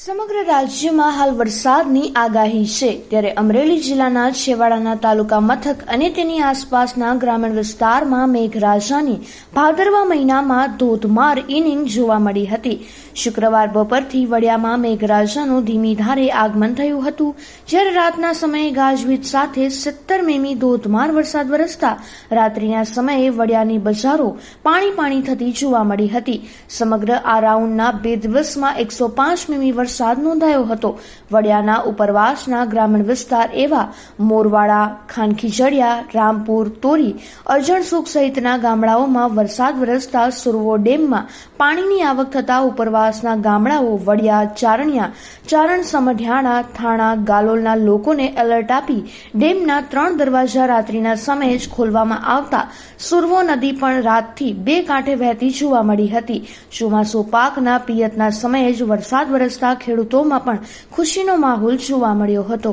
સમગ્ર રાજ્યમાં હાલ વરસાદની આગાહી છે, ત્યારે અમરેલી જિલ્લાના છેવાડાના તાલુકા મથક અને તેની આસપાસના ગ્રામીણ વિસ્તારમાં મેઘરાજાની ભાદરવા મહિનામાં ધોધમાર ઇનિંગ જોવા મળી હતી. શુક્રવાર બપોરથી વડિયામાં મેઘરાજાનું ધીમી ધારે આગમન થયું હતું, જ્યારે રાતના સમયે ગાજવીજ સાથે 17 મીમી ધોધમાર વરસાદ વરસતા રાત્રિના સમયે વડિયાની બજારો પાણી થતી જોવા મળી હતી. સમગ્ર આ રાઉન્ડના 2 દિવસમાં 105 મીમી વરસાદ નોંધાયો હતો. વડિયાના ઉપરવાસના ગ્રામીણ વિસ્તાર એવા મોરવાડા, ખાનખીજડિયા, રામપુર, તોરી, અજણસુખ સહિતના ગામડાઓમાં વરસાદ વરસતા સુરવો ડેમમાં પાણીની આવક થતા ઉપરવાસના ગામડાઓ વડિયા, ચારણિયા, ચારણ સમઢિયાણા, થાણા, ગાલોલના લોકોને એલર્ટ આપી ડેમના 3 દરવાજા રાત્રિના સમયે જ ખોલવામાં આવતા સુરવો નદી પણ રાતથી 2 કાંઠે વહેતી જોવા મળી હતી. ચોમાસુ પાકના પિયતના સમયે જ વરસાદ વરસતા ખેડૂતોમાં પણ ખુશીનો માહોલ જોવા મળ્યો હતો.